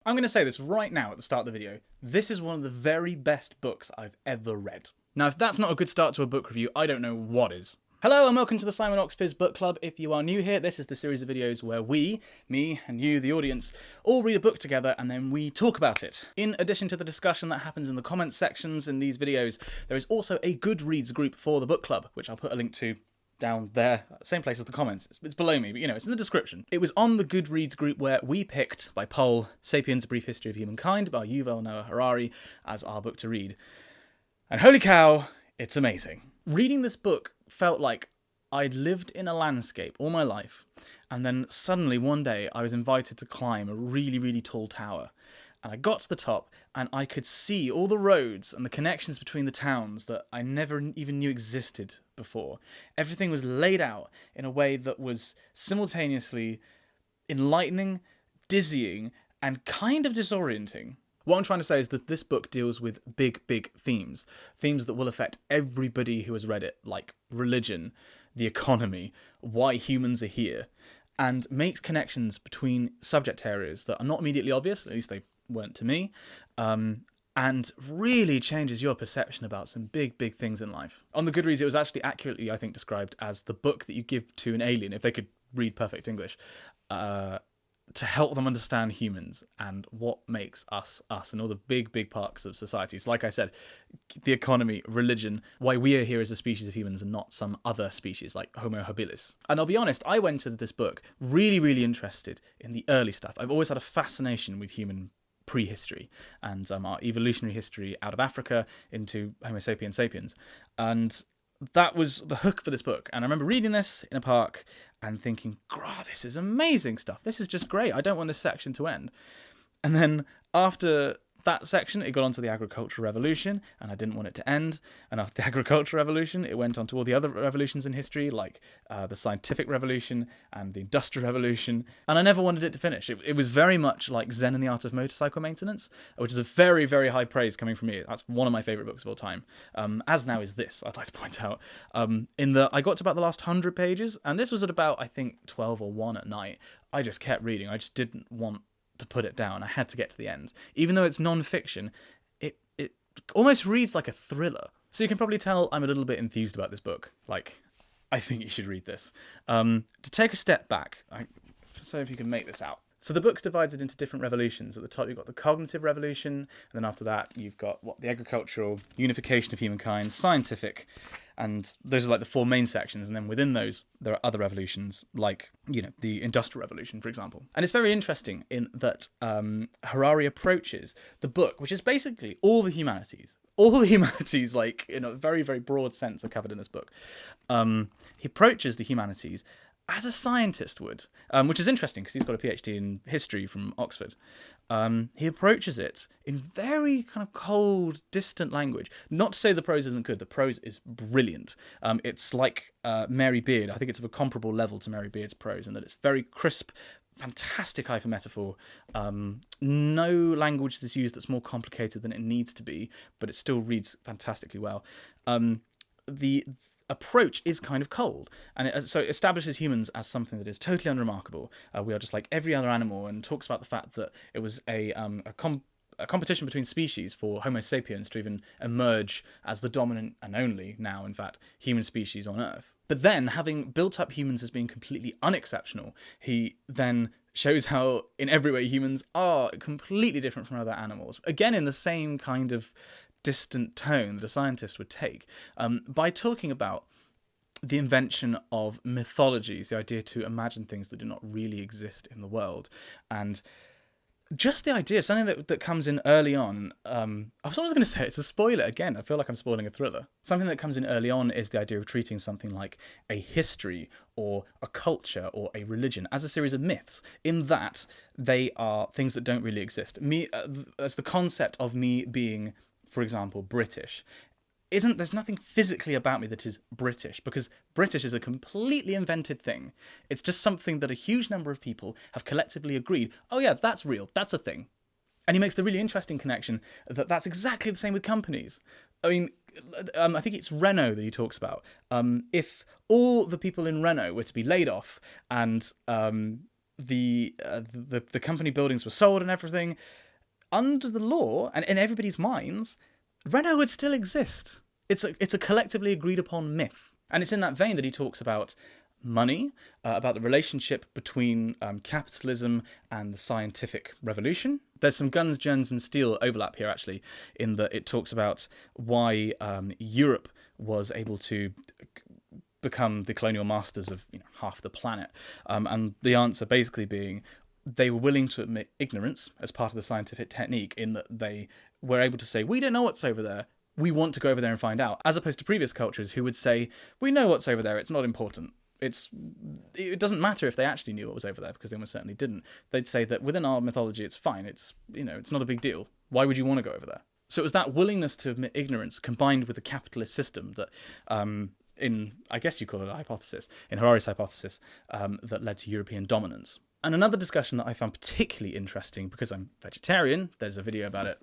I'm going to say this right now at the start of the video. This is one of the very best books I've ever read. Now, if that's not a good start to a book review, I don't know what is. Hello and welcome to the Simon Oxfizz Book Club. If you are new here, this is the series of videos where we, me and you, the audience, all read a book together and then we talk about it. In addition to the discussion that happens in the comments sections in these videos, there is also a Goodreads group for the book club, which I'll put a link to down there, same place as the comments. It's below me, but it's in the description. It was on the Goodreads group where we picked, by poll, Sapiens: A Brief History of Humankind by Yuval Noah Harari as our book to read. And holy cow, it's amazing. Reading this book felt like I'd lived in a landscape all my life, and then suddenly one day I was invited to climb a really, really tall tower. And I got to the top and I could see all the roads and the connections between the towns that I never even knew existed before. Everything was laid out in a way that was simultaneously enlightening, dizzying, and kind of disorienting. What I'm trying to say is that this book deals with big, big themes. Themes that will affect everybody who has read it, like religion, the economy, why humans are here, and makes connections between subject areas that are not immediately obvious, at least they weren't to me, and really changes your perception about some big, big things in life. On the Goodreads, it was actually accurately, I think, described as the book that you give to an alien, if they could read perfect English, to help them understand humans and what makes us us and all the big, big parts of society. So like I said, the economy, religion, why we are here as a species of humans and not some other species like Homo habilis. And I'll be honest, I went into this book really, really interested in the early stuff. I've always had a fascination with human prehistory and our evolutionary history out of Africa into Homo sapiens sapiens. And that was the hook for this book. And I remember reading this in a park and thinking, "Grah, this is amazing stuff. This is just great. I don't want this section to end." And then after that section, it got onto the agricultural revolution, and I didn't want it to end. And after the agricultural revolution, it went on to all the other revolutions in history, like the scientific revolution and the industrial revolution. And I never wanted it to finish. It was very much like Zen and the Art of Motorcycle Maintenance, which is a very, very high praise coming from me. That's one of my favorite books of all time. As now is this, I'd like to point out. I got to about the last 100 pages, and this was at about, I think, 12 or 1 at night. I just kept reading. I just didn't want to put it down. I had to get to the end. Even though it's non-fiction, it almost reads like a thriller. So you can probably tell I'm a little bit enthused about this book. Like, I think you should read this. To take a step back, so if you can make this out. So the book's divided into different revolutions. At the top, you've got the cognitive revolution, and then after that, you've got the agricultural, unification of humankind, scientific, and those are like the 4 main sections. And then within those, there are other revolutions, like the industrial revolution, for example. And it's very interesting in that Harari approaches the book, which is basically all the humanities. All the humanities, like in a very, very broad sense, are covered in this book. He approaches the humanities as a scientist would, which is interesting because he's got a PhD in history from Oxford. He approaches it in very kind of cold, distant language. Not to say the prose isn't good. The prose is brilliant. It's like Mary Beard. I think it's of a comparable level to Mary Beard's prose in that it's very crisp, fantastic eye for metaphor. No language is used that's more complicated than it needs to be, but it still reads fantastically well. The approach is kind of cold, and so it establishes humans as something that is totally unremarkable. We are just like every other animal, and talks about the fact that it was a competition between species for Homo sapiens to even emerge as the dominant and only, now in fact, human species on Earth. But then, having built up humans as being completely unexceptional, he then shows how in every way humans are completely different from other animals, again in the same kind of distant tone that a scientist would take, by talking about the invention of mythologies, the idea to imagine things that do not really exist in the world. And just the idea, something that comes in early on, I was always going to say it's a spoiler again, I feel like I'm spoiling a thriller. Something that comes in early on is the idea of treating something like a history or a culture or a religion as a series of myths, in that they are things that don't really exist. As the concept of me being, for example, British, there's nothing physically about me that is British, because British is a completely invented thing. It's just something that a huge number of people have collectively agreed, oh yeah, that's real, that's a thing. And he makes the really interesting connection that that's exactly the same with companies. I mean, I think it's Renault that he talks about. If all the people in Renault were to be laid off and the company buildings were sold and everything, under the law and in everybody's minds, Renault would still exist. It's a collectively agreed upon myth. And it's in that vein that he talks about money, about the relationship between capitalism and the scientific revolution. There's some guns, germs, and steel overlap here, actually, in that it talks about why Europe was able to become the colonial masters of half the planet. And the answer basically being they were willing to admit ignorance as part of the scientific technique, in that they were able to say, we don't know what's over there, we want to go over there and find out, as opposed to previous cultures who would say, we know what's over there, it's not important. It doesn't matter if they actually knew what was over there, because they almost certainly didn't. They'd say that within our mythology it's fine, it's not a big deal. Why would you want to go over there? So it was that willingness to admit ignorance combined with the capitalist system that in, I guess you call it a hypothesis, in Harari's hypothesis, that led to European dominance. And another discussion that I found particularly interesting, because I'm vegetarian, there's a video about it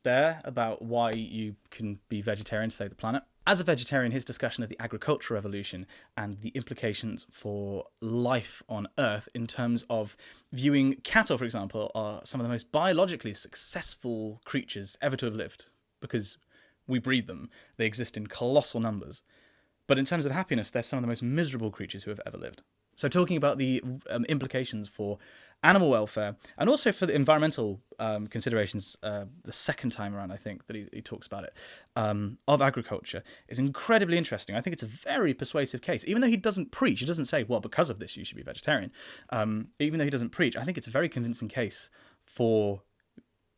there, about why you can be vegetarian to save the planet. As a vegetarian, his discussion of the agricultural revolution and the implications for life on Earth in terms of viewing cattle, for example, are some of the most biologically successful creatures ever to have lived, because we breed them. They exist in colossal numbers. But in terms of happiness, they're some of the most miserable creatures who have ever lived. So talking about the implications for animal welfare and also for the environmental considerations, the second time around, I think, that he talks about it, of agriculture is incredibly interesting. I think it's a very persuasive case. Even though he doesn't preach, he doesn't say, well, because of this, you should be vegetarian. Even though he doesn't preach, I think it's a very convincing case for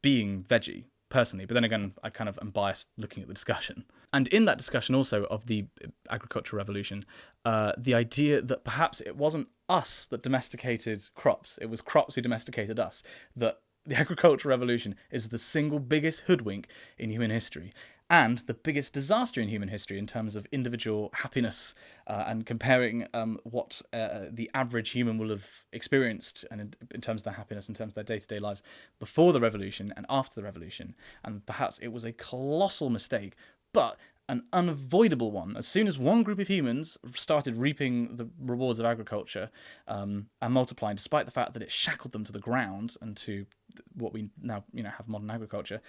being veggie, personally. But then again, I kind of am biased looking at the discussion. And in that discussion also of the agricultural revolution, the idea that perhaps it wasn't us that domesticated crops, it was crops who domesticated us, that the agricultural revolution is the single biggest hoodwink in human history and the biggest disaster in human history in terms of individual happiness and comparing what the average human will have experienced and in terms of their happiness, in terms of their day-to-day lives before the revolution and after the revolution. And perhaps it was a colossal mistake, but an unavoidable one. As soon as one group of humans started reaping the rewards of agriculture and multiplying, despite the fact that it shackled them to the ground and to what we now have modern agriculture,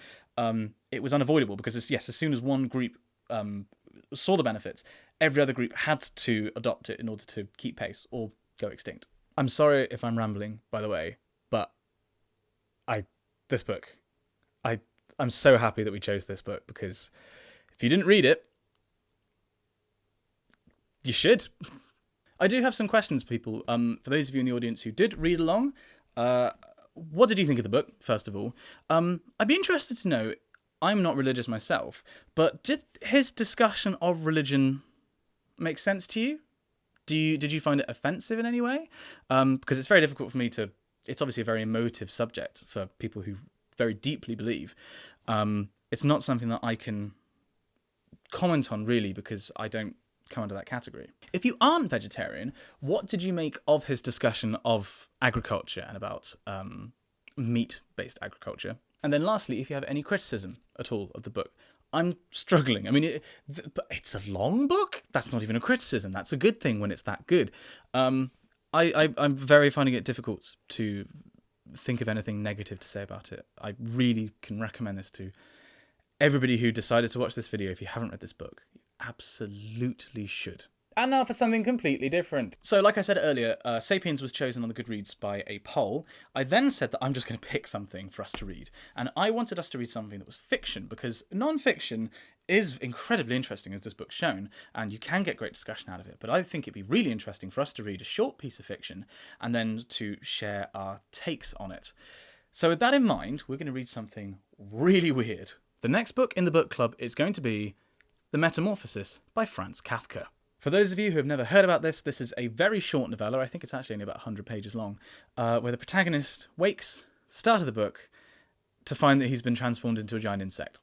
it was unavoidable because as soon as one group saw the benefits, every other group had to adopt it in order to keep pace or go extinct. I'm sorry if I'm rambling, by the way, but I'm so happy that we chose this book, because if you didn't read it, you should. I do have some questions for people. For those of you in the audience who did read along, what did you think of the book, first of all? I'd be interested to know, I'm not religious myself, but did his discussion of religion make sense to you? Did you find it offensive in any way? Because it's very difficult for me to... It's obviously a very emotive subject for people who very deeply believe. It's not something that I can comment on really, because I don't come under that category. If you aren't vegetarian, what did you make of his discussion of agriculture and about meat-based agriculture? And then lastly, if you have any criticism at all of the book. I'm struggling. I mean, but it's a long book. That's not even a criticism. That's a good thing when it's that good. I'm very finding it difficult to think of anything negative to say about it. I really can recommend this to everybody who decided to watch this video. If you haven't read this book, you absolutely should. And now for something completely different. So like I said earlier, Sapiens was chosen on the Goodreads by a poll. I then said that I'm just going to pick something for us to read. And I wanted us to read something that was fiction, because non-fiction is incredibly interesting, as this book's shown, and you can get great discussion out of it. But I think it'd be really interesting for us to read a short piece of fiction and then to share our takes on it. So with that in mind, we're going to read something really weird. The next book in the book club is going to be The Metamorphosis by Franz Kafka. For those of you who have never heard about this, this is a very short novella. I think it's actually only about 100 pages long, where the protagonist wakes, start of the book, to find that he's been transformed into a giant insect.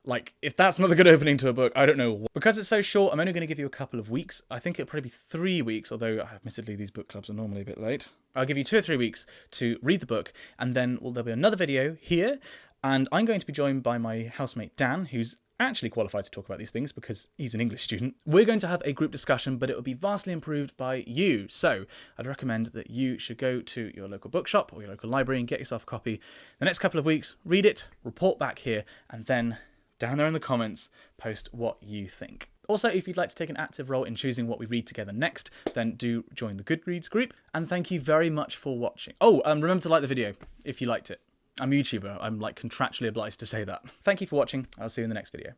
Like, if that's not a good opening to a book, I don't know. Because it's so short, I'm only going to give you a couple of weeks. I think it'll probably be 3 weeks, although admittedly these book clubs are normally a bit late. I'll give you 2 or 3 weeks to read the book, and then there'll be another video here, and I'm going to be joined by my housemate Dan, who's actually qualified to talk about these things because he's an English student. We're going to have a group discussion, but it will be vastly improved by you. So I'd recommend that you should go to your local bookshop or your local library and get yourself a copy. The next couple of weeks, read it, report back here, and then down there in the comments, post what you think. Also, if you'd like to take an active role in choosing what we read together next, then do join the Goodreads group. And thank you very much for watching. Oh, remember to like the video if you liked it. I'm a YouTuber. I'm like contractually obliged to say that. Thank you for watching. I'll see you in the next video.